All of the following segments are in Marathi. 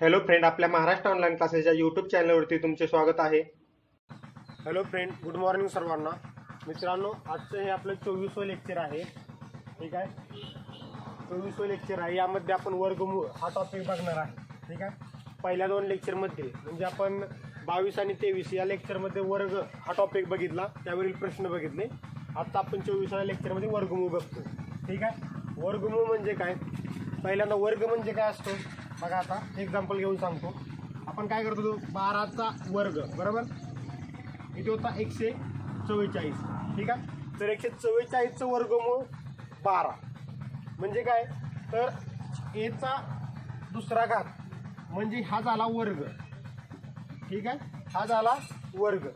हॅलो फ्रेंड, आपल्या महाराष्ट्र ऑनलाईन क्लासेसच्या यूट्यूब चॅनलवरती तुमचे स्वागत आहे. हॅलो फ्रेंड, गुड मॉर्निंग सर्वांना. मित्रांनो, आजचं हे आपलं 24वं लेक्चर आहे. ठीक आहे, 24वं लेक्चर आहे. यामध्ये आपण वर्गमूळ हा टॉपिक बघणार आहे. ठीक आहे, पहिल्या दोन लेक्चरमध्ये म्हणजे आपण 22 आणि 23 या लेक्चरमध्ये वर्ग हा टॉपिक बघितला, त्यावरील प्रश्न बघितले. आता आपण 24व्या लेक्चरमध्ये वर्गमूळ बघतो. ठीक आहे, वर्गमूळ म्हणजे काय? पहिल्यांदा वर्ग म्हणजे काय असतो बघा. आता एक्झाम्पल घेऊन सांगतो. आपण काय करतो, 12चा वर्ग बरोबर, इथे होता 144. ठीक आहे, तर 144चं वर्गमूळ 12 म्हणजे काय? तर एचा दुसरा घात म्हणजे हा झाला वर्ग. ठीक आहे, हा झाला वर्ग.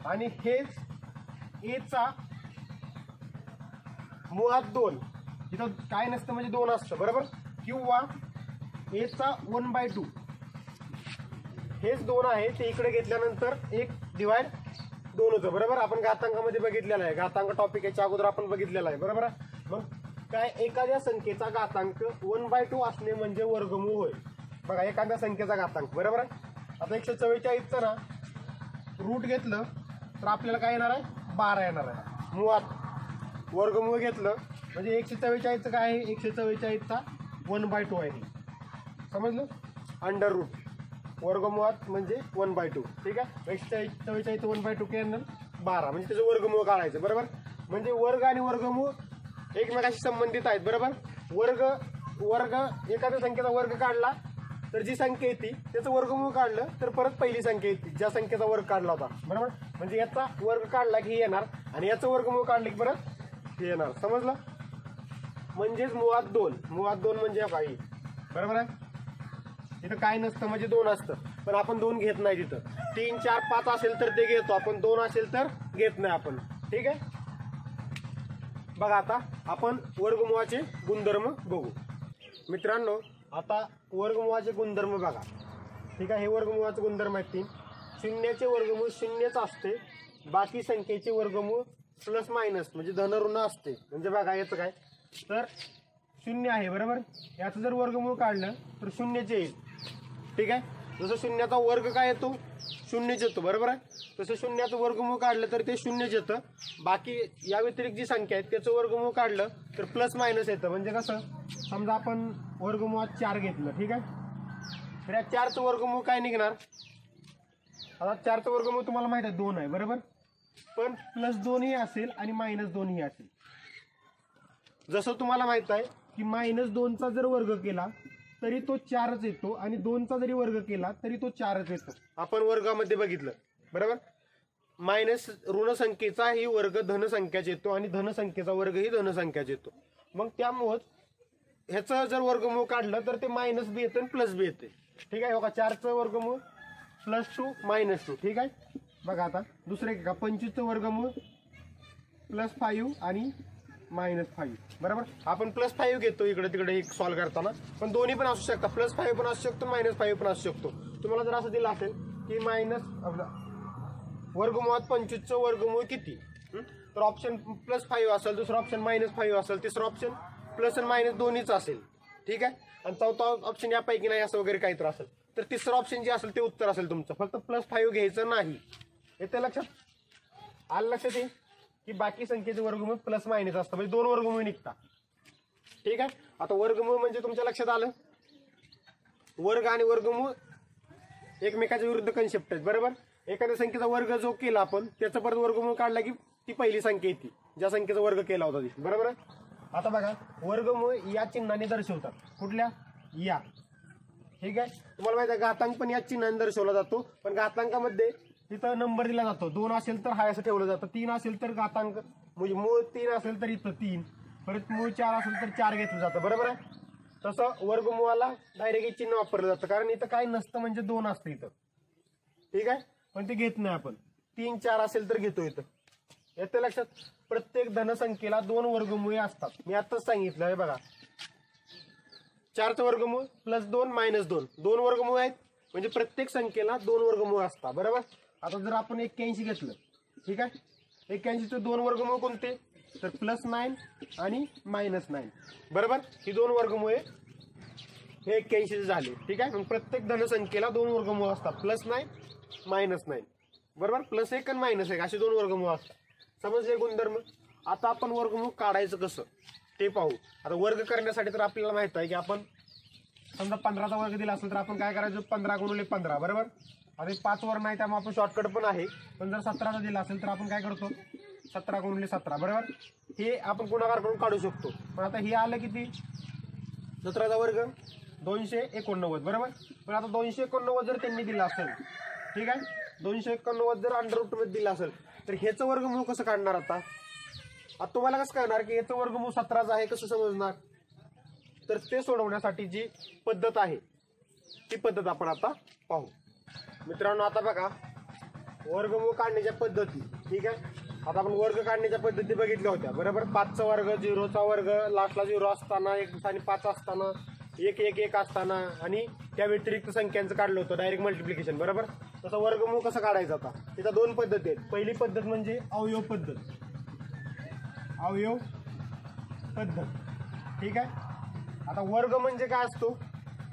आणि हेच एचा मुळात 2, इथं काय नसतं म्हणजे 2 असतं बरोबर. किंवा एचा 1/2 हेच 2 आहे, ते इकडे घेतल्यानंतर 1/2 होतं बरोबर. आपण घातांकामध्ये बघितलेलं आहे, घातांक टॉपिक याच्या अगोदर आपण बघितलेला आहे बरोबर. मग काय, एखाद्या संख्येचा घातांक 1/2 असणे म्हणजे वर्गमूळ होय. बघा, एखाद्या संख्येचा घातांक बरोबर आहे. आता 144चं ना रूट घेतलं तर आपल्याला काय येणार आहे, 12 येणार आहे. मुळात वर्गमूळ घेतलं म्हणजे 144चं काय आहे, 144चा 1/2 आहे. समजलं, अंडर रूट वर्गमुळात म्हणजे 1/2. ठीक आहे, 144चं 1/2 केलं 12 म्हणजे त्याचं वर्गमूळ काढायचं बरोबर. म्हणजे वर्ग आणि वर्गमूळ एकमेकाशी संबंधित आहेत बरोबर. वर्ग एखाद्या संख्येचा वर्ग काढला तर जी संख्या येते त्याचं वर्गमूळ काढलं तर परत पहिली संख्या येते ज्या संख्येचा वर्ग काढला होता बरोबर. म्हणजे याचा वर्ग काढला की येणार आणि याचं वर्गमूळ काढलं की परत हे येणार. समजलं, म्हणजेच मुळात 2 म्हणजे काही बरोबर आहे. तिथं काय नसतं म्हणजे 2 असतं, पण आपण 2 घेत नाही. तिथं 3, 4, 5 असेल तर ते घेतो आपण, 2 असेल तर घेत नाही आपण. ठीक आहे, बघा आता आपण वर्गमूळाचे गुणधर्म बघू. मित्रांनो, आता वर्गमूळाचे गुणधर्म बघा. ठीक आहे, हे वर्गमूळाचे गुणधर्म आहेत 3. शून्याचे वर्गमूळ शून्यच असते, बाकी संख्येचे वर्गमूळ प्लस मायनस म्हणजे धन ऋण असते. म्हणजे बघा याचं काय, तर 0 आहे बरोबर, याचं जर वर्गमूळ काढलं तर 0चे येईल. ठीक आहे, जसं शून्याचा वर्ग काय येतो, 0च येतो बरोबर आहे. तसं शून्याचं वर्गमूळ काढलं तर ते 0च येतं. बाकी या व्यतिरिक्त जी संख्या आहे त्याचं वर्गमूळ काढलं तर प्लस मायनस येतं. म्हणजे कसं, समजा आपण वर्गमूळात 4 घेतलं. ठीक आहे, तर या 4चं वर्गमूळ काय निघणार. आता 4चं वर्गमूळ तुम्हाला माहित आहे 2 आहे बरोबर, पण +2 ही असेल आणि -2 ही असेल. जसं तुम्हाला माहित आहे की -2चा जर वर्ग केला तरी तो 4च येतो आणि 2चा जरी वर्ग केला तरी तो 4च येतो. आपण वर्गामध्ये बघितलं बरोबर. मायनस ऋण संख्येचा ही वर्ग धनसंख्याच येतो आणि धनसंख्येचा वर्ग ही धनसंख्याच येतो. मग त्यामुळं ह्याचं जर वर्गमूळ काढलं तर ते मायनस बी येतं आणि प्लस बी येते. ठीक आहे, बघा 4चं वर्गमूळ +2 -2. ठीक आहे, बघा आता दुसरे का 25चं वर्गमूळ +5 आणि -5 बरोबर. आपण +5 घेतो इकडे तिकडे एक सॉल्व करताना, पण दोन्ही पण असू शकतात. +5 पण असू शकतो, -5 पण असू शकतो. तुम्हाला जर असं दिलं असेल की वर्गमुळात 25चं वर्गमूळ किती, तर ऑप्शन +5 असेल, दुसरं ऑप्शन -5 असेल, तिसरं ऑप्शन प्लस आणि मायनस दोन्हीच असेल. ठीक आहे, आणि चौथा ऑप्शन यापैकी नाही असं वगैरे काहीतरी असेल तर तिसरं ऑप्शन जे असेल ते उत्तर असेल तुमचं. फक्त +5 घ्यायचं नाही. येते लक्षात, आलं लक्षात येईल की बाकी संख्येचे वर्गमूळ प्लस मायनस असतं म्हणजे 2 वर्गमूळ निघतात. ठीक आहे, आता वर्गमूळ म्हणजे तुमच्या लक्षात आलं, वर्ग आणि वर्गमूळ एकमेकाच्या विरुद्ध कन्सेप्ट आहेत बरोबर. एखाद्या संख्येचा वर्ग जो केला आपण त्याचा परत वर्गमूळ काढला की ती पहिली संख्या येते ज्या संख्येचा वर्ग केला होता ती बरोबर. आता बघा, वर्गमूळ या चिन्हाने दर्शवतात. कुठल्या, या. ठीक आहे, तुम्हाला माहिती आहे घातांक पण याच चिन्हाने दर्शवला जातो, पण घातांकामध्ये तिथं नंबर दिला जातो. 2 असेल तर हाय असं ठेवलं जातं, 3 असेल तर घातांक म्हणजे मूळ 3 असेल तर इथं 3, परत मूळ 4 असेल तर 4 घेतलं जातं बरोबर आहे. तसं वर्गमूळाला डायरेक्ट हे चिन्ह वापरलं जातं, कारण इथं काय नसतं म्हणजे 2 असतं इथं. ठीक आहे, पण ते घेत नाही आपण. 3, 4 असेल तर घेतो इथं. येतं लक्षात, प्रत्येक धनसंख्येला 2 वर्गमूळे असतात. मी आताच सांगितलं आहे बघा, 4चं वर्गमूळ +2 -2 2 वर्गमूळ आहेत म्हणजे प्रत्येक संख्येला 2 वर्गमूळ असतात बरोबर. आता जर आपण 81 घेतलं, ठीक आहे, 81चे 2 वर्गमूळ कोणते, तर +9 आणि -9 बरोबर. ही 2 वर्गमूळे हे 81 झाले. ठीक आहे. मग प्रत्येक धनसंख्येला 2 वर्गमूळ असतात, +9 -9. बरोबर. +1 आणि -1 असे 2 वर्गमूळ असतात. समजले गुणधर्म. आता आपण वर्गमूळ काढायचं कसं ते पाहू. आता वर्ग करण्यासाठी तर आपल्याला माहित आहे की आपण समजा 15चा वर्ग दिला असेल तर आपण काय करायचं, 15 × 15. बरोबर. आता 5 वर नाही त्यामुळे आपण शॉर्टकट पण आहे. पण जर 17चा दिला असेल तर आपण काय करतो, 17 × 17. बरोबर. हे आपण गुणाकार करून काढू शकतो. पण आता हे आलं किती, 17चा वर्ग 289. बरोबर. पण आता 289 जर त्यांनी दिला असेल, ठीक आहे, 289 जर √मध्ये दिला असेल तर ह्याचं वर्गमूळ कसं काढणार. आता तुम्हाला कसं कळणार की याचं वर्गमूळ 17चं आहे, कसं समजणार. तर ते सोडवण्यासाठी जी पद्धत आहे ती पद्धत आपण आता पाहू. मित्रांनो, आता बघा वर्गमूळ काढण्याच्या पद्धती. ठीक आहे. आता आपण वर्ग काढण्याच्या पद्धती बघितल्या होत्या. बरोबर. 5चा वर्ग, 0चा वर्ग, लास्टला 0 असताना, 1 आणि 5 असताना, 1 1 1 असताना आणि त्या व्यतिरिक्त संख्यांचं काढलं होतं डायरेक्ट मल्टिप्लिकेशन. बरोबर. तसं वर्गमूळ कसं काढायचं आता, त्याच्या 2 पद्धती आहेत. पहिली पद्धत म्हणजे अवयव पद्धत. अवयव पद्धत. ठीक आहे. आता वर्ग म्हणजे काय असतो,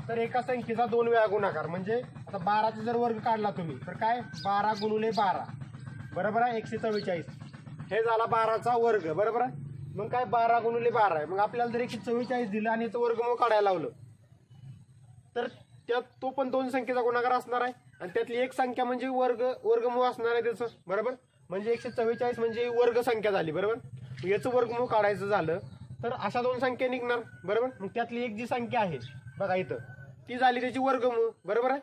तर एका संख्येचा 2 वेळा गुणाकार. म्हणजे आता 12चा जर वर्ग काढला तुम्ही तर काय, 12 × 12. बरोबर आहे, 144. हे झाला 12चा वर्ग. बरोबर आहे. मग काय, 12 × 12 आहे. मग आपल्याला जर 144 दिलं आणि याचं वर्गमूळ काढायला लावलं तर त्यात तो पण 2 संख्येचा गुणाकार असणार आहे आणि त्यातली एक संख्या म्हणजे वर्गमूळ असणार आहे त्याचं. बरोबर. म्हणजे 144 म्हणजे वर्ग संख्या झाली. बरोबर. याचं वर्गमूळ काढायचं झालं तर अशा 2 संख्या निघणार. बरोबर. मग त्यातली एक जी संख्या आहे बघा इथं, ती झाली त्याची वर्गमूळ. बरोबर आहे.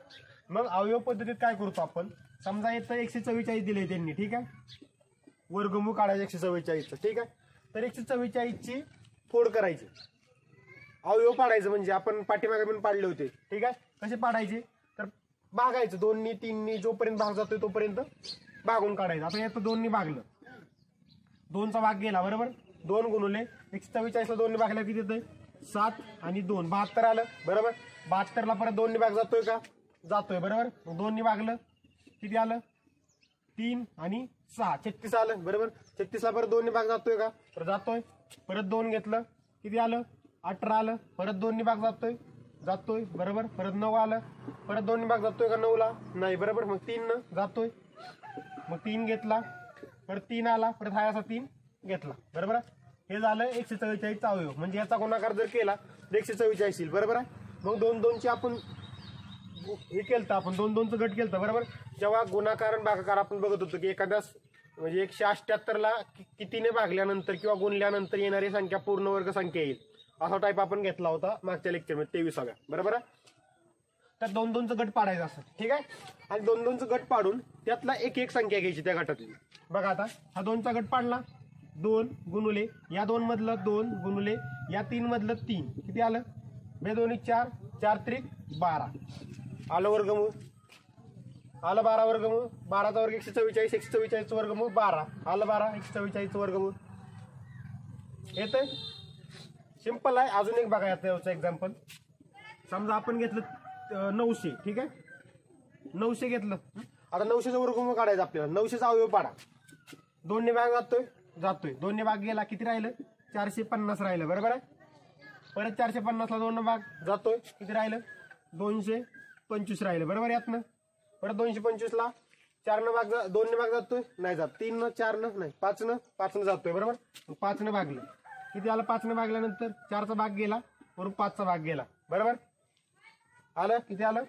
मग अवयव पद्धतीत काय करतो आपण, समजा इथं 144 दिले त्यांनी. ठीक आहे. वर्गमूळ काढायचं 144चं. ठीक आहे. तर 144ची फोड करायची, अवयव पाडायचं. म्हणजे आपण पाठीमागे पण पाडले होते. ठीक आहे. कसे पाडायचे, तर भागायचं 2नी 3नी, जोपर्यंत भाग जातोय तोपर्यंत भागून काढायचं. आपण याचं 2नी भागलं, 2चा भाग गेला. बरोबर. 2 × 144ला 2नी भागल्या किती येतंय, 7 आणि 2 72 आलं. बरोबर. 72ला परत 2नी भाग जातोय का, जातोय. बरोबर. 2नी भागलं किती आलं, 3 आणि 6 36 आलं. बरोबर. 36ला परत 2नी भाग जातोय का, तर जातोय. परत 2 घेतलं किती आलं, 18 आलं. परत 2नी भाग जातोय. बरोबर. परत 9 आलं. परत 2नी भाग जातोय का 9ला, नाही. बरोबर. मग 3 जातोय. मग 3 घेतला, परत 3 आला, परत हा असा 3 घेतला. बरोबर. हे झालं 144चा अवयव. म्हणजे याचा गुणाकार जर केला तर 144 येईल. बरोबर आहे. मग 2 2ची आपण हे केलं, आपण 2 2चं गट केलं. बरोबर. जेव्हा गुणाकार आणि भागाकार आपण बघत होतो की एखाद्या म्हणजे 178ला कितीने भागल्यानंतर किंवा गुणल्यानंतर येणारी संख्या पूर्ण वर्ग संख्या येईल, असा टाईप आपण घेतला होता मागच्या लेक्चरमध्ये 23व्या. बरोबर आहे. तर 2 2चं गट पाडायचं असं. ठीक आहे. आणि 2 2चं गट पाडून त्यातला एक एक संख्या घ्यायची त्या गटातली. बघा आता हा 2चा गट पाडला, 2 गुणुले या 2 मधलं 2 गुणुले या 3 मधलं 3 किती आलं, 2 2 4 4 3 12 आलं वर्गमूळ. आलं 12 वर्गमूळ. 12चा वर्ग 144, 144चं वर्गमूळ 12 आलं. 12 144चं वर्गमूळ येतंय. सिंपल आहे. अजून एक बघा याचं एक्झाम्पल. समजा आपण घेतलं 900. ठीक आहे. 900 घेतलं. आता 900चं वर्गमूळ काढायचं आपल्याला. 900चा अवयव पाडा. 2नी भाग जातोय. 2नी भाग गेला, किती राहिलं, 450 राहिलं. बरोबर आहे. परत 450ला 2 भाग जातोय, किती राहिलं, 225 राहिलं. बरोबर. यातनं परत 225ला 4 भाग 2 भाग जातोय, नाही जात. 3 4 नाही, 5 जातोय. बरोबर. 5 भागलं किती आलं, 5 भागल्यानंतर 4चा भाग गेला, वरून 5चा भाग गेला. बरोबर. आलं किती आलं,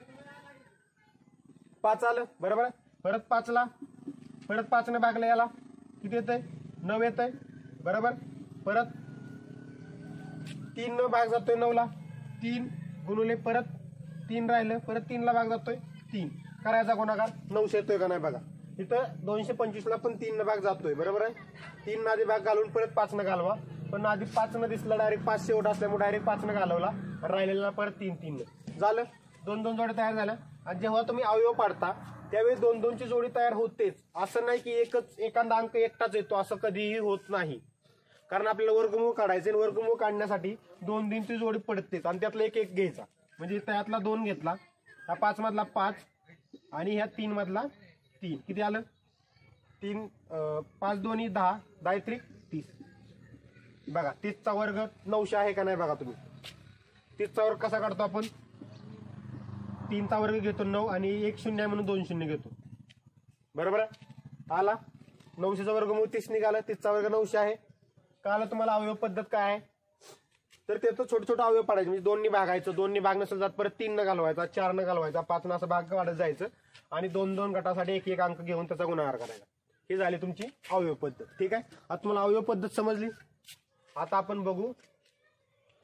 5 आलं. बरोबर. परत 5 भागलं याला किती येतंय, 9 येतंय. बरोबर. परत 3 भाग जातोय 9ला, 3 गुणुले परत 3 राहिलं, परत 3ला भाग जातोय 3. करायचा गुणाकार 900 येतोय का नाही बघा. इथं 225ला पण 3 भाग जातोय. बरोबर आहे. 3 आधी भाग घालून परत 5 घालवा, पण आधी 5 दिसला, डायरेक्ट 5 शेवट असल्यामुळे डायरेक्ट 5 घालवला, राहिलेला परत 3 झालं. 2 2 जोड्या तयार झाल्या. आणि जेव्हा तुम्ही अवयव पाडता त्यावेळी 2 2ची जोडी तयार होतेच. असं नाही की एखादा अंक एकटाच येतो, असं कधीही होत नाही. कारण आपल्याला वर्गमूळ काढायचे. वर्गमूळ काढण्यासाठी 2 3ची जोडी पडतेच आणि त्यातला एक एक घ्यायचा. म्हणजे त्यातला 2 घेतला, हा 5 मधला 5 आणि ह्या 3 मधला 3 किती आलं, 3 5 2 10 10 3 30. बघा 30चा वर्ग 900 आहे का नाही बघा तुम्ही. 30चा वर्ग कसा काढतो आपण, 3चा वर्ग घेतो 9 आणि 1 शून्य आहे म्हणून 2 शून्य घेतो. बरोबर आहे. आला 900चा वर्गमूळ 30 निघाला. 30चा वर्ग 900 आहे. कळालं तुम्हाला अवयव पद्धत काय आहे. तर त्याचं छोटे छोटे अवयव पाडायचे म्हणजे 2 नी भागायचं. 2 नी भाग नसेल जात परत 3 न घालवायचा, 4 न घालवायचा, 5 न असा भाग वाढत जायचं आणि 2-2 गटासाठी 1-1 अंक घेऊन त्याचा गुणाकार करायचा. ही झाली तुमची अवयव पद्धत. ठीक आहे. आता तुम्हाला अवयव पद्धत समजली. आता आपण बघू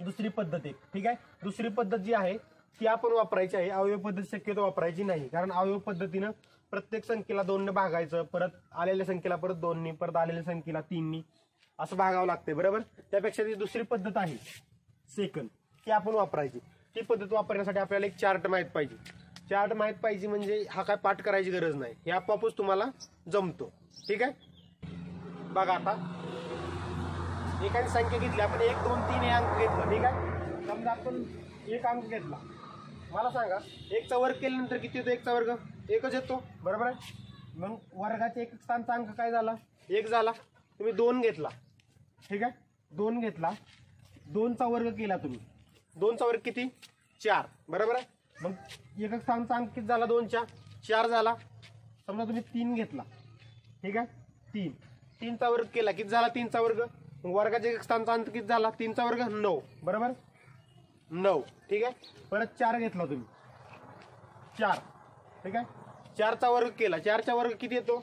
दुसरी पद्धत एक. ठीक आहे. दुसरी पद्धत जी आहे ती आपण वापरायची आहे. अवयव पद्धत शक्यतो वापरायची नाही, कारण अवयव पद्धतीनं प्रत्येक संख्येला 2 ने भागायचं, परत आलेल्या संख्येला परत 2 नी, परत आलेल्या संख्येला 3 नी असं भागावं लागतंय. बरोबर. त्यापेक्षा ती दुसरी पद्धत आहे सेकंड, ती आपण वापरायची. ती पद्धत वापरण्यासाठी आपल्याला एक चार्ट माहित पाहिजे. चार्ट माहित पाहिजे म्हणजे हा काय पाठ करायची गरज नाही, हे आपोआपच तुम्हाला जमतो. ठीक आहे. बघा आता एखादी संख्या घेतली आपण 1 2 3 हे अंक घेतला. ठीक आहे. समजा आपण 1 अंक घेतला. मला सांगा 1चा वर्ग केल्यानंतर किती येतो? 1चा वर्ग 1च येतो. बरोबर आहे. मग वर्गाच्या एक स्थानचा अंक काय झाला? 1 झाला. तुम्ही 2 घेतला. ठीक आहे. 2 घेतला. 2चा वर्ग केला तुम्ही. 2चा वर्ग किती? 4. बरोबर आहे. मग एक स्थानचा अंक किती झाला? 2च्या 4 झाला. समजा तुम्ही 3 घेतला. ठीक आहे. 3चा वर्ग केला. किती झाला? 3चा वर्ग. मग वर्गाच्या एक स्थानचा अंक किती झाला? 3चा वर्ग 9. बरोबर 9. ठीक आहे. परत 4 घेतला तुम्ही. 4. ठीक आहे. 4चा वर्ग केला. 4चा वर्ग किती येतो?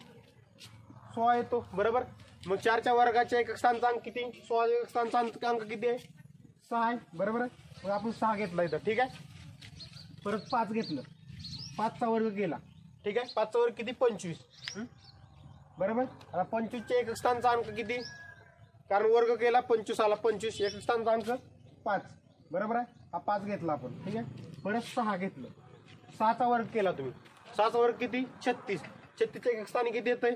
16 येतो. बरोबर. मग 4च्या वर्गाच्या एक स्थानचा अंक किती? 16च्या एक स्थानचा अंक किती आहे? 6 आहे. बरोबर आहे. मग आपण 6 घेतला इथं. ठीक आहे. परत 5 घेतलं. 5चा वर्ग केला. ठीक आहे. 5चा वर्ग किती? 25. बरोबर. आता 25च्या एक स्थानचा अंक किती? कारण वर्ग केला 25 आला. 25 एक स्थानचा अंक 5. बरोबर आहे. हा 5 घेतला आपण. ठीक आहे. परत 6 घेतलं. 6चा वर्ग केला तुम्ही. 6चा वर्ग किती? 36. 36च्या एक स्थानी किती येतंय?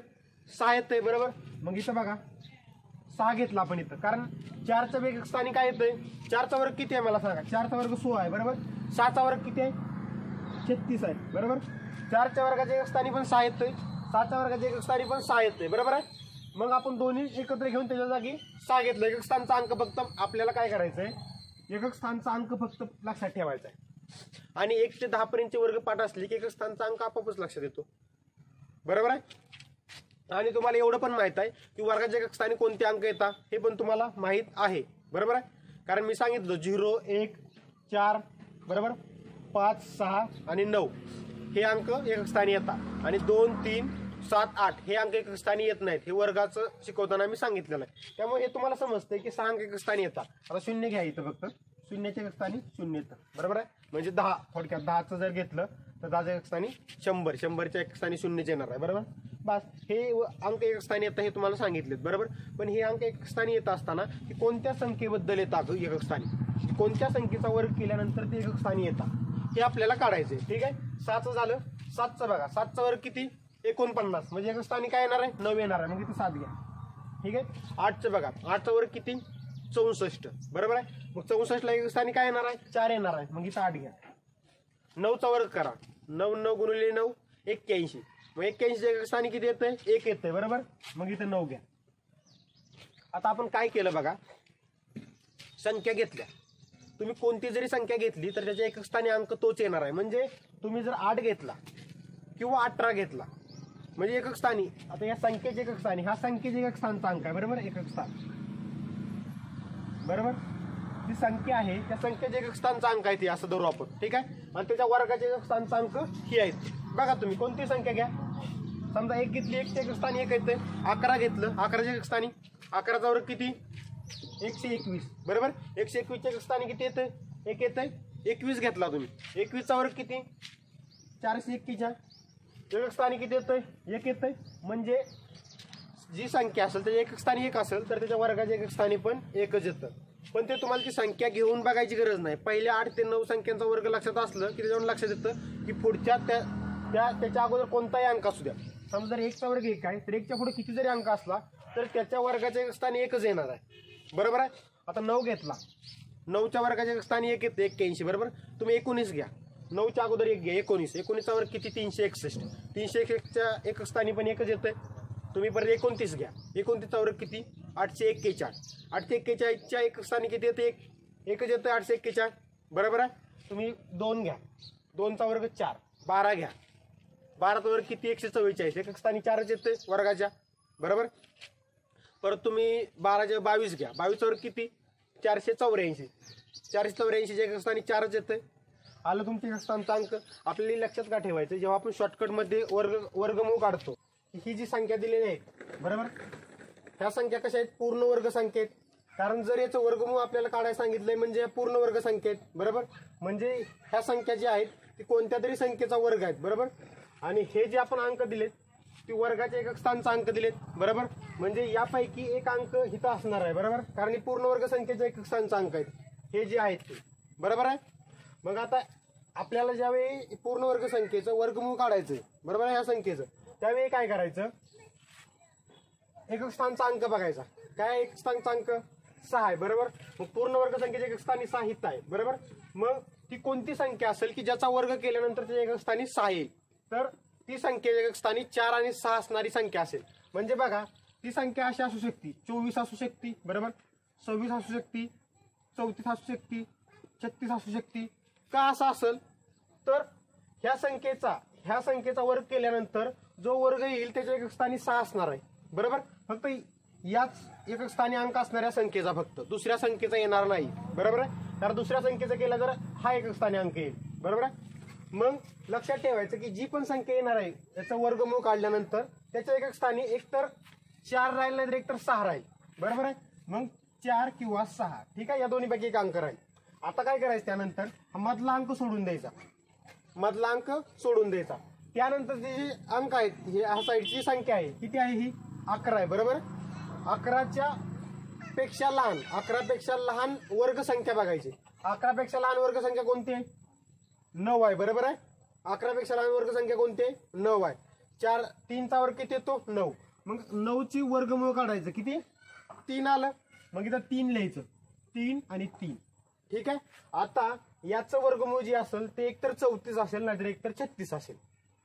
6 येतंय. बरोबर. मग इथं बघा 6 घेतला आपण इथं, कारण 4च्या एक स्थानी काय येतंय? 4चा वर्ग किती आहे मला सांगा? 4चा वर्ग 16 आहे. बरोबर. 6चा वर्ग किती आहे? 36 आहे. बरोबर. 4च्या वर्गाच्या एक स्थानी पण 6 येतोय. 6च्या वर्गाच्या एक स्थानी पण 6 येतोय. बरोबर आहे. मग आपण दोन्ही एकत्र घेऊन त्याच्या जागी 6 घेतलं. एकक स्थानचा अंक फक्त आपल्याला काय करायचंय? एकक स्थानचा अंक फक्त लक्षात ठेवायचा आहे. आणि 1 ते 10 पर्यंतचे वर्ग पाठ असले की एकक स्थानचा अंक आपोआपच लक्षात येतो. बरोबर आहे. आणि तुम्हाला एवढं पण माहित आहे की वर्गाच्या एकक स्थानी कोणते अंक येतात हे पण तुम्हाला माहित आहे. बरोबर आहे. कारण मी सांगितलं 0 1 4 बरोबर 5 6 आणि 9 हे अंक एकक स्थानी येतात आणि 2 3 7 8 हे अंक एकक स्थानी येत नाहीत. हे वर्गाचं शिकवताना मी सांगितलेलं आहे. त्यामुळे हे तुम्हाला समजतंय की 6 अंक एकक स्थानी येतात. आता 0 घ्या इथं फक्त. 0च्या एकक स्थानी 0 येतं. बरोबर आहे. म्हणजे 10 थोडक्यात 10चं जर घेतलं तर 10च्या एकक स्थानी 100. 100च्या एकक स्थानी 0 येणार आहे. बरोबर. बस हे अंक एकक स्थानी येतात हे तुम्हाला सांगितलेत. बरोबर. पण हे अंक एकक स्थानी येत असताना की कोणत्या संख्येबद्दल येतात एकक स्थानी, कोणत्या संख्येचा वर्ग केल्यानंतर ते एकक स्थानी येतात हे आपल्याला काढायचंय. ठीक आहे. 7चं झालं. 7चं बघा. 7चा वर्ग किती? 49. म्हणजे एकक स्थानी काय येणार आहे? 9 येणार आहे. मग इथे 7 घ्या. ठीक आहे. 8चं बघा. 8चा वर्ग किती? 64. बरोबर आहे. मग 64ला एकक स्थानी काय येणार आहे? 4 येणार आहे. मग इथं 8 घ्या. 9चा वर्ग करा. 9 9 गुणिले 9 81. मग 81च्या एकक स्थानी किती येतंय? 1 येतंय. बरोबर. मग इथं 9 घ्या. आता आपण काय केलं बघा, संख्या घेतल्या. तुम्ही कोणती जरी संख्या घेतली तर त्याच्या एकक स्थानी अंक तोच येणार आहे. म्हणजे तुम्ही जर 8 घेतला किंवा 18 घेतला म्हणजे एकक स्थानी, आता या संख्येचे एकक स्थानी, हा संख्येचे एकक स्थानचा अंक आहे. बरोबर. एकक स्थान. बरोबर. जी संख्या आहे त्या संख्येचे एकक स्थानचा अंक आहे ती असं धरू आपण. ठीक आहे. आणि त्याच्या वर्गाचे एकक स्थानचा अंक ही आहेत. बघा तुम्ही कोणती संख्या घ्या. समजा 1 घेतली. 1च्या एकक स्थानी 1 येतंय. 11 घेतलं. 11च्या एकक स्थानी 11चा वर्ग किती? 121. बरोबर. 121च्या एकक स्थानी किती येतंय? 1 येतंय. 21 घेतला तुम्ही. 21चा वर्ग किती? 421. एकक स्थानी किती येतंय? 1 येतंय. म्हणजे जी संख्या असेल त्याच्या एकक स्थानी 1 असेल तर त्याच्या वर्गाच्या एकक स्थानी पण 1च येतं. पण ते तुम्हाला ती संख्या घेऊन बघायची गरज नाही. पहिल्या 8 ते 9 संख्यांचा वर्ग लक्षात असलं की त्याच्यावर लक्षात येतं की पुढच्या त्याच्या अगोदर कोणताही अंक असू द्या. समजा जर 1चा वर्ग 1 आहे तर 1च्या पुढे किती जरी अंक असला तर त्याच्या वर्गाच्या एकक स्थानी 1च येणार आहे. बरोबर आहे. आता 9 घेतला. 9च्या वर्गाच्या एकक स्थानी 1 येतं 81. बरोबर. तुम्ही 19 घ्या. 9च्या अगोदर 1 घ्या. 19. 19चा वर्ग किती? 361. 361च्या एकक स्थानी पण 1च येतंय. तुम्ही परत 29 घ्या. 29चा वर्ग किती? 841. 841च्या एकक स्थानी किती येते? 1च येतं. 841. बरोबर आहे. तुम्ही 2 घ्या. 2चा वर्ग 4, 12 घ्या. 12चा वर्ग किती? 144. एकक स्थानी 4च येते वर्गाच्या, बरोबर. परत तुम्ही 12 22 घ्या. 22चा वर्ग किती? 484. 484 एकक स्थानी 4च येते. आलं तुमच्या एकक स्थानचा अंक. आपल्याला लक्षात का ठेवायचं, जेव्हा आपण शॉर्टकटमध्ये वर्गमूळ काढतो, ही जी संख्या दिलेली आहे, बरोबर, ह्या संख्या कशा आहेत? पूर्ण वर्ग संख्या आहेत. कारण जर याचं वर्गमूळ आपल्याला काढायला सांगितलंय म्हणजे पूर्ण वर्ग संख्या आहेत, बरोबर. म्हणजे ह्या संख्या ज्या आहेत ती कोणत्या तरी संख्येचा वर्ग आहेत, बरोबर. आणि हे जे आपण अंक दिलेत ती वर्गाच्या एकक स्थानचा अंक दिलेत, बरोबर. म्हणजे यापैकी एक अंक इथं असणार आहे, बरोबर, कारण ही पूर्ण वर्ग संख्येच्या एकक स्थानचा अंक आहेत हे जे आहेत ते, बरोबर आहे. मग आता आपल्याला ज्यावेळी पूर्ण वर्ग संख्येचं वर्गमूळ काढायचंय, बरोबर आहे, ह्या संख्येचं, त्यावेळी काय करायचं? एकक स्थानचा अंक बघायचा. काय एकक स्थानचा अंक? 6 आहे, बरोबर. मग पूर्ण वर्ग संख्येच्या एकक स्थानी 6 हित आहे, बरोबर. मग ती कोणती संख्या असेल की ज्याचा वर्ग केल्यानंतर त्याच्या एकक स्थानी 6 येईल? तर ती संख्या एकक स्थानी 4 आणि 6 असणारी संख्या असेल. म्हणजे बघा, ती संख्या अशी असू शकते, 24 असू शकते, बरोबर, 26 असू शकते, 34 असू शकते, 36 असू शकते. का असं असेल? तर ह्या संख्येचा वर्ग केल्यानंतर जो वर्ग येईल त्याच्या एकक स्थानी 6 असणार आहे, बरोबर. फक्त याच एकक स्थानी अंक असणाऱ्या संख्येचा, फक्त दुसऱ्या संख्येचा येणार नाही, बरोबर आहे. कारण दुसऱ्या संख्येचा केला तर हा एकक स्थानी अंक येईल, बरोबर आहे. मग लक्षात ठेवायचं की जी पण संख्या येणार आहे त्याचा वर्गमूळ काढल्यानंतर त्याच्या एकक स्थानी एकतर 4 राहील नाही तर एकतर 6 राहील, बरोबर आहे. मग 4 किंवा 6, ठीक आहे, या दोन्हीपैकी एक अंक राहील. आता काय करायचं? त्यानंतर हा मधला अंक सोडून द्यायचा, मधला अंक सोडून द्यायचा. त्यानंतरचे जे अंक आहेत, हे ह्या साईडची संख्या आहे, किती आहे? ही 11 आहे, बरोबर. 11च्या पेक्षा लहान, 11पेक्षा लहान वर्ग संख्या बघायची. 11पेक्षा लहान वर्ग संख्या कोणती आहे? 9 आहे, बरोबर आहे. 11पेक्षा लहान वर्ग संख्या कोणती आहे? 9 आहे. 3चा वर्ग किती येतो? 9. मग 9ची वर्गमूळ काढायचं, किती? 3 आलं. मग इथं 3 लिहायचं, 3 आणि 3, ठीक आहे. आता याचं वर्गमूळ जे असेल ते एकतर 34 असेल नाहीतर एकतर 36 असेल.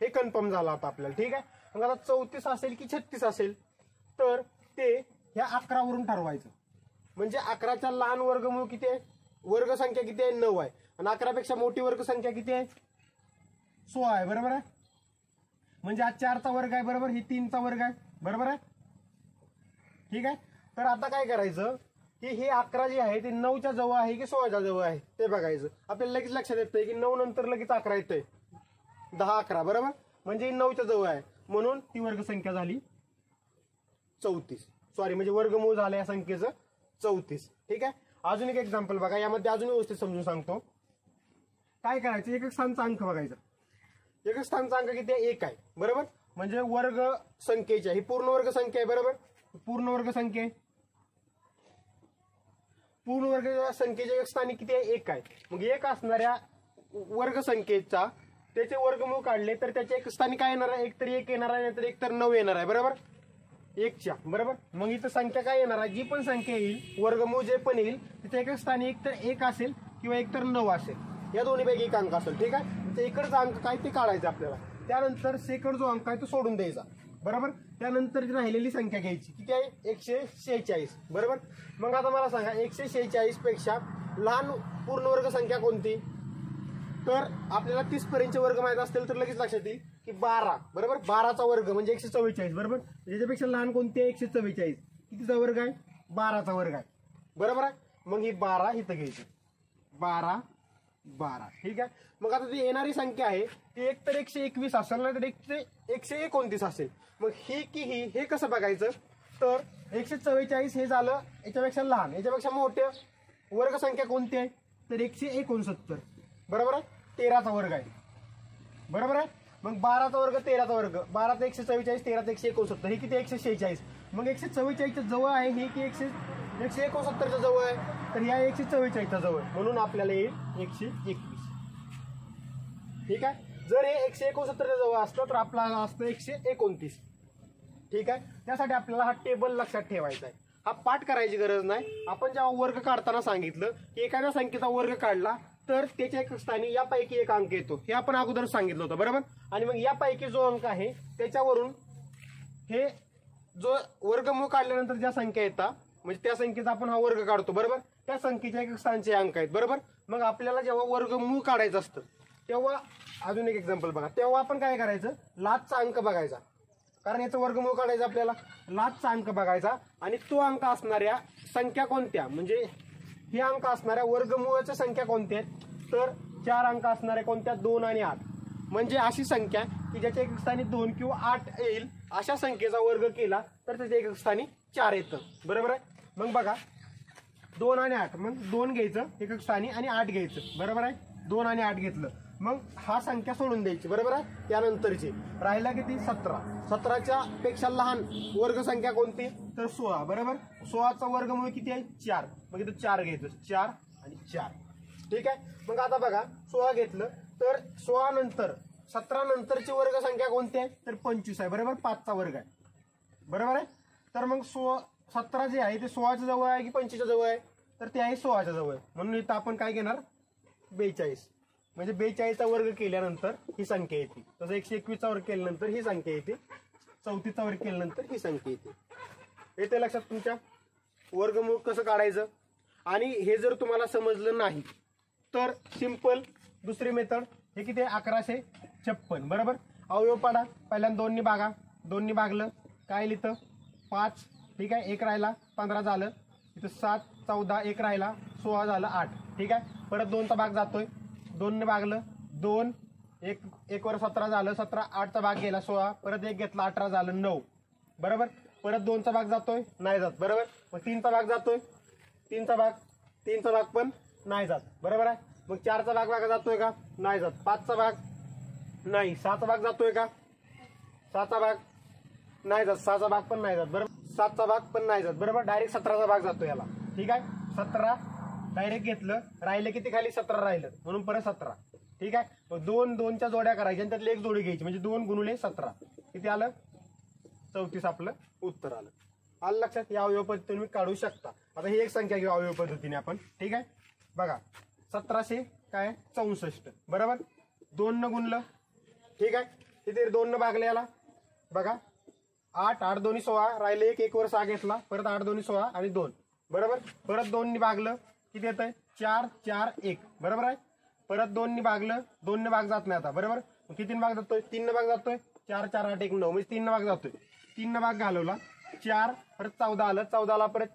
हे कन्फर्म झालं आता आपल्याला, ठीक आहे. मग आता 34 असेल की 36 असेल तर ते ह्या 11 वरून ठरवायचं. म्हणजे 11च्या लहान वर्गमूळ किती आहे? वर्ग संख्या किती आहे? 9 आहे. आणि 11पेक्षा मोठी वर्ग संख्या किती आहे? 16 आहे, बरोबर आहे. म्हणजे हा 4चा वर्ग आहे, बरोबर, ही 3चा वर्ग आहे, बरोबर आहे, ठीक आहे. तर आता काय करायचं की हे 11 जे आहे ते 9च्या जवळ आहे की 16च्या जवळ आहे ते बघायचं. आपल्याला लगेच लक्षात येतंय की 9 नंतर लगेच 11 येतंय, 10 11, बरोबर. म्हणजे 9च्या जवळ आहे म्हणून ती वर्गसंख्या झाली 34. सॉरी, म्हणजे वर्गमूळ झालं या संख्येचं 34, ठीक आहे. अजून एक एक्झाम्पल बघा, यामध्ये अजून व्यवस्थित समजून सांगतो. काय करायचं? एकक स्थानचा अंक बघायचा. एकक स्थानचा अंक किती आहे? 1 आहे, बरोबर. म्हणजे वर्ग संख्येच्या, ही पूर्ण वर्ग संख्या आहे, बरोबर. पूर्ण वर्ग संख्या आहे. पूर्ण वर्ग संख्येच्या एकक स्थानी किती आहे? 1 आहे. मग 1 असणाऱ्या वर्ग संख्येचा त्याचे वर्गमूळ काढले तर त्याच्या एक स्थानी काय येणार आहे? एकतर 1 येणार आहे नाहीतर एकतर 9 येणार आहे, बरोबर. 1च्या, बरोबर. मग इथं संख्या काय येणार आहे? जी पण संख्या येईल, वर्गमूळ जे पण येईल त्याच्या एकक स्थानी एकतर 1 असेल किंवा एकतर 9 असेल, या दोन्हीपैकी एक अंक असेल, ठीक आहे. तर इकडचा अंक काय ते काढायचं आपल्याला. त्यानंतर सेकंड जो अंक आहे तो सोडून द्यायचा, बरोबर. त्यानंतर राहिलेली संख्या घ्यायची, किती आहे? 146, बरोबर. मग आता मला सांगा 146 पेक्षा लहान पूर्ण वर्ग संख्या कोणती? तर आपल्याला 30 पर्यंतचे वर्ग माहित असतील तर लगेच लक्षात येईल की 12, बरोबर. 12चा वर्ग म्हणजे 144, बरोबर. याच्यापेक्षा लहान कोणती आहे? 144. कितीचा वर्ग आहे? 12चा वर्ग आहे, बरोबर आहे. मग ही 12 इथं घ्यायची, 12, ठीक आहे. मग आता ती येणारी संख्या आहे ती एकतर 121 असेल नाही तर 129 असेल. मग ही की ही, हे कसं बघायचं? तर 144 हे झालं याच्यापेक्षा लहान, याच्यापेक्षा मोठे वर्ग संख्या कोणती आहे? तर 169, बरोबर आहे. 13चा वर्ग आहे, बरोबर आहे. मग 12चा वर्ग, 13चा वर्ग, 12चा 144, 13चा 169, ही किती? 146. मग 144च्या जवळ आहे ही की 169च्या जवळ आहे? तर या 144च्या जवळ, म्हणून आपल्याला येईल 121, ठीक आहे. जर हे 169च्या जवळ असतं तर आपल्याला असतं 129, ठीक आहे. त्यासाठी आपल्याला हा टेबल लक्षात ठेवायचा आहे. हा पाठ करायची गरज नाही. आपण जेव्हा वर्ग काढताना सांगितलं की एखाद्या संख्येचा वर्ग काढला तर त्याच्या एक स्थानी यापैकी एक अंक येतो, हे आपण अगोदर सांगितलं होतं, बरोबर. आणि मग यापैकी जो अंक आहे त्याच्यावरून हे जो वर्गमूळ काढल्यानंतर ज्या संख्या येतात म्हणजे त्या संख्येचा आपण हा वर्ग काढतो, बरोबर. त्या संख्येच्या एक स्थानचे अंक आहेत, बरोबर. मग आपल्याला जेव्हा वर्गमूळ काढायचं असतं तेव्हा अजून एक एक्झाम्पल बघा, तेव्हा आपण काय करायचं, लाचचा अंक बघायचा, कारण याचं वर्गमूळ काढायचं आपल्याला. लाचचा अंक बघायचा आणि तो अंक असणाऱ्या संख्या कोणत्या, म्हणजे हे अंक असणाऱ्या वर्गमूळाच्या संख्या कोणत्या आहेत, तर 4 अंक असणाऱ्या कोणत्या, 2 आणि 8. म्हणजे अशी संख्या की ज्याच्या एक स्थानी 2 किंवा 8 येईल अशा संख्येचा वर्ग केला तर त्याच्या एक स्थानी 4 येतं. बरोबर आहे. मग बघा 2 आणि 8, मग 2 घ्यायचं एक स्थानी आणि 8 घ्यायचं. बरोबर आहे. 2 आणि 8 घेतलं, मग हा संख्या सोडून द्यायची. बरोबर आहे. त्यानंतरची राहिला किती, 17. 17च्या पेक्षा लहान वर्गसंख्या कोणती, तर 16. बरोबर. 16चा वर्गमूळ किती आहे, 4. मग इथं 4 घ्यायचं, 4 आणि 4. ठीक आहे. मग आता बघा 16 घेतलं तर 16 नंतर 17 नंतरची वर्गसंख्या कोणती आहे, तर 25 आहे. बरोबर. 5चा वर्ग आहे. बरोबर आहे. तर मग 17 जे आहे ते 16च्या जवळ आहे की 25च्या जवळ आहे, तर ते आहे 16च्या जवळ. म्हणून इथं आपण काय घेणार, 42. म्हणजे 42चा वर्ग केल्यानंतर ही संख्या येते. तसं 121चा वर्ग केल्यानंतर ही संख्या येते. 34चा वर्ग केल्यानंतर ही संख्या येते. येते लक्षात तुमच्या. वर्गमूळ कसं काढायचं. आणि हे जर तुम्हाला समजलं नाही तर सिंपल दुसरी मेथड, हे किती आहे, 1156. बरोबर. अवयव पाडा. पहिल्यांदा 2 नी भागा, 2 नी भागलं काय लिहितं, 5. ठीक आहे. 1 राहिला, 15 झालं. इथं 7, 14, 1 राहिला, 16 झालं, 8. ठीक आहे. परत 2चा भाग जातोय, 2 ने भागलं 2, 1 वर 17 झालं, 17, 8चा भाग गेला 16, परत 1 घेतला 18 झालं 9. बरोबर. परत 2चा भाग जातोय, नाही जात. बरोबर. मग 3चा भाग जातोय, 3चा भाग पण नाही जात. बरोबर आहे. मग 4चा भाग जातोय का, नाही जात. 5चा भाग नाही. 6चा भाग जातोय का, 6चा भाग नाही जात. 6चा भाग पण नाही जात. बरोबर. 7चा भाग पण नाही जात. बरोबर. डायरेक्ट 17चा भाग जातो याला. ठीक आहे. 17 डायरेक्ट घेतलं, राहिलं किती खाली, 17 राहिलं, म्हणून परत 17. ठीक आहे. मग 2च्या जोड्या करायच्या आणि त्यातली एक जोडी घ्यायची, म्हणजे 2 गुणुले 17 किती आलं, 34 आपलं उत्तर आलं. आलं लक्षात. या अवयव पद्धतीने तुम्ही काढू शकता. आता ही एक संख्या घेऊ अवयव पद्धतीने आपण. ठीक आहे. बघा 1700 काय 64. बरोबर. 2 न गुणलं. ठीक आहे. तिथे 2 न भागले याला. बघा 8, 8 2 16 राहिले, 1 वर 6 घेतला, परत 8 2 16 आणि 2. बरोबर. परत 2 नी भागलं किती येत आहे, 4 4 1. बरोबर आहे. परत 2 नी भागलं, 2 ने भाग जात नाही आता. बरोबर. किती भाग जातोय, 3 ने भाग जातोय. 4 4 8 1 9, म्हणजे 3 ने भाग जातोय. 3 ने भाग घालवला, 4 परत 14 आलं, 14ला परत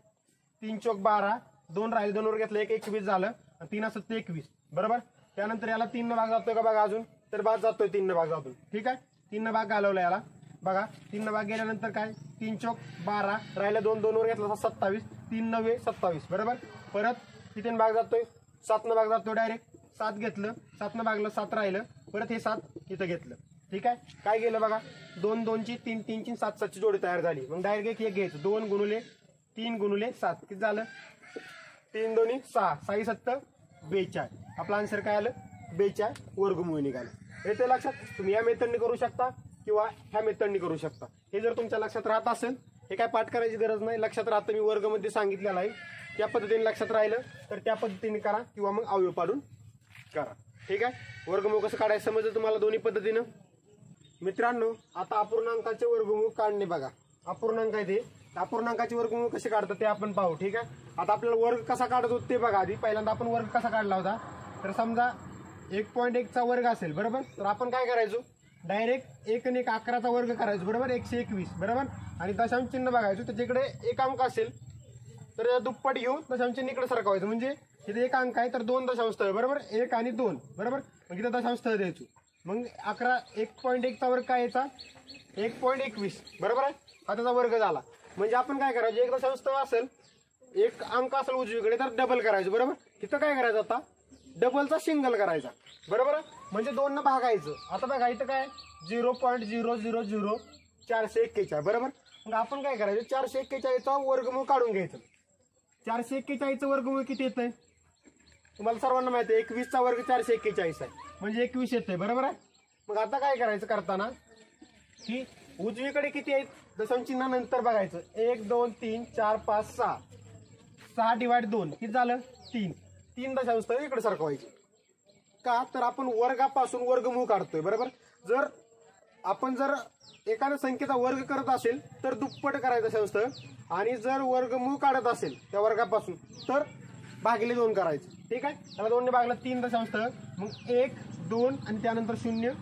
3 चौक 12, 2 राहिले, 2 वर घेतलं 1 21 झालं, 3 असं 21. बरोबर. त्यानंतर याला 3 ने भाग जातोय का बघा अजून, तर भाग जातोय 3 ने भाग जातोय. ठीक आहे. 3 ने भाग घालवला याला. बघा 3 ने भाग गेल्यानंतर काय, 3 चौक 12 राहिलं, 2 2 वर घेतला 27, 3 9 27. बरोबर. परत किती भाग जातोय, 7 न भाग जातोय डायरेक्ट. 7 घेतलं, 7 न भागलं 7 राहिलं, परत हे 7 इथं घेतलं. ठीक आहे. काय गेलं बघा, 2 2 ची 3 3 ची 7 7 ची जोडी तयार झाली. मग डायरेक्ट एक घ्यायचं, 2 गुणुले 3 गुणुले 7 किती झालं, 3 2 6 6 7 42. आपला आन्सर काय आलं, 42 वर्गमूळ निघालं. हे ते लक्षात. तुम्ही या मेथडने करू शकता किंवा ह्या मेथडने करू शकता. हे जर तुमच्या लक्षात राहत असेल, हे काय पाठ करायची गरज नाही, लक्षात राहतं. मी वर्गामध्ये सांगितलेलं आहे, त्या पद्धतीने लक्षात राहिलं तर त्या पद्धतीने करा किंवा मग अवयव पाडून करा. ठीक आहे. वर्गमूळ कसं काढायचं समजलं तुम्हाला दोन्ही पद्धतीनं. मित्रांनो आता अपूर्णांकाचे वर्गमूळ काढणे बघा. अपूर्णांक आहे ते, अपूर्णांकाचे वर्गमूळ कसे काढतात ते आपण पाहू. ठीक आहे. आता आपल्याला वर्ग कसा काढत होतो ते बघा. आधी पहिल्यांदा आपण वर्ग कसा काढला होता, तर समजा 1.1 चा वर्ग असेल. बरोबर. तर आपण काय करायचो, डायरेक्ट 1 आणि 1 11चा वर्ग करायचो. बरोबर. 121. बरोबर. आणि दशांश चिन्ह बघायचो, त्याच्याकडे एक अंक असेल तर दुप्पट घेऊन दशांश चिन्ह इकडे सरकवायचं. म्हणजे इथे एक अंक आहे तर 2 दशांश स्थळ. बरोबर. 1 आणि 2. बरोबर. मग इथे दशांश स्थळ द्यायचो. मग 1.1 चा वर्ग काय यायचा, 1.21. बरोबर आहे. हा त्याचा वर्ग झाला. म्हणजे आपण काय करायचं, एक दशांश स्थळ असेल, एक अंक असेल उजवीकडे, तर डबल करायचं. बरोबर. इथं काय करायचं, आता डबलचा सिंगल करायचा. बरोबर. म्हणजे 2 न भागायचं. आता बघा इथं काय 0.000441. बरोबर. मग आपण काय करायचं, 441चा वर्गमूळ काढून घ्यायचं. 441चं वर्गमूळ किती येतंय तुम्हाला सर्वांना माहिती आहे, 21चा वर्ग 441 आहे, म्हणजे 21 येतंय. बरोबर आहे. मग आता काय करायचं करताना, की उजवीकडे किती आहेत दशांश चिन्हानंतर बघायचं, 1 2 3 4 5 6 6 डिवाइड 2 किती झालं 3. 3 दशांश स्थळ इकडे सरकवायचे. का तर आपण वर्गापासून वर्गमूळ काढतोय. बरोबर. आपण जर एखाद्या संख्येचा वर्ग करत असेल तर दुप्पट करायचं दशांश स्थळ, आणि जर वर्गमूळ काढत असेल त्या वर्गापासून तर भागिले 2 करायचं. ठीक आहे. त्याला 2 ने भागला 3 दशांश, मग 1 2 आणि त्यानंतर 0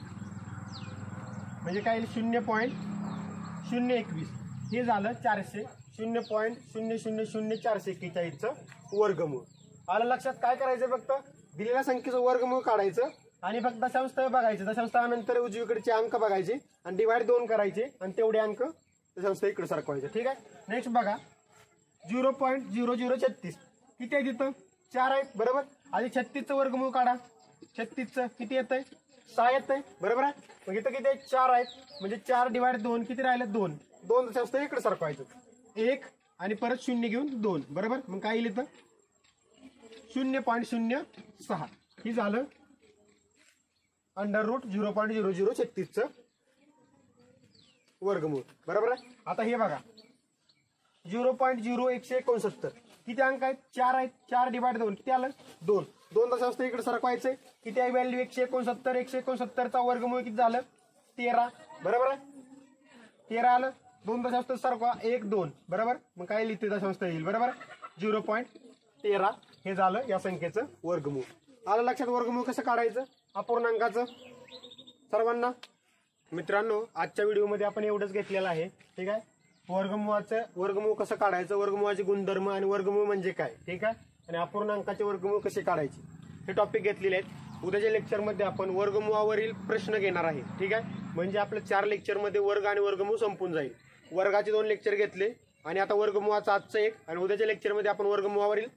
म्हणजे काय येईल 0.021 हे झालं 400 0.000441चं वर्गमूळ. आलं लक्षात. काय करायचं फक्त दिलेल्या संख्येचं वर्गमूळ काढायचं आणि फक्त दशांश बघायचं. दशांश नंतर उजवीकडचे अंक बघायचे आणि डिवाइड 2 करायचे आणि तेवढे अंक दशांश इकडे सरकवायचे. ठीक आहे. नेक्स्ट बघा 0.0036 किती आहे तिथं 4 आहेत बरोबर. आधी 36चं वर्गमूळ काढा. 36चं किती येतंय 6 येतंय बरोबर आहे. मग इथं किती आहे 4 आहेत म्हणजे 4 डिवाइड 2 किती राहिले 2 दशांश इकडे सरकवायचं 1 आणि परत 0 घेऊन 2 बरोबर. मग काय येईल इथं 0.06 ही झालं √0.0036चं वर्गमूळ बरोबर आहे. आता हे बघा 0.0169 किती अंक आहेत 4 आहेत. 4 डिवाइड 2 किती आलं 2 दशांश इकडे सरकवायचे. किती आहे व्हॅल्यू 169चा वर्गमूळ किती झालं 13 बरोबर आहे. 13 आलं 2 दशांश सरकवा 1 2 बरोबर. मग काय लिहिते दशांश येईल बरोबर 0.13 हे झालं या संख्येचं वर्गमूळ. आलं लक्षात. वर्गमूळ कसं काढायचं अपूर्णांकाचं सर्वांना. मित्रांनो आजच्या व्हिडिओमध्ये आपण एवढंच घेतलेलं आहे. ठीक आहे. वर्गमूळ कसं काढायचं, वर्गमूळाचे गुणधर्म आणि वर्गमूळ म्हणजे काय, ठीक आहे, आणि अपूर्णांकाचे वर्गमूळ कसे काढायचे हे टॉपिक घेतलेले आहेत. उद्याच्या लेक्चरमध्ये आपण वर्गमूळावरील प्रश्न घेणार आहे. ठीक आहे. म्हणजे आपल्या 4 लेक्चरमध्ये वर्ग आणि वर्गमूळ संपून जाईल. वर्गाचे 2 लेक्चर घेतले आणि आता वर्गमूळाचा आजचं 1 आणि उद्याच्या लेक्चरमध्ये आपण वर्गमूळावरील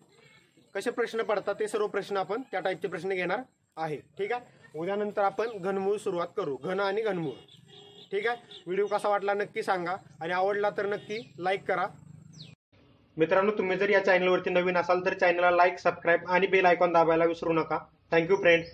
कसे प्रश्न पडतात ते सर्व प्रश्न आपण त्या टाईपचे प्रश्न घेणार आहे. ठीक आहे. उद्यानंतर आपण घनमूळ सुरुवात करू, घन आणि घनमूळ. ठीक आहे. व्हिडिओ कसा वाटला नक्की सांगा आणि आवडला तर नक्की लाईक करा. मित्रांनो तुम्ही जर या चॅनलवरती नवीन असाल तर चॅनलला लाईक, सबस्क्राईब आणि बेल आयकॉन दाबायला विसरू नका. Thank you friend.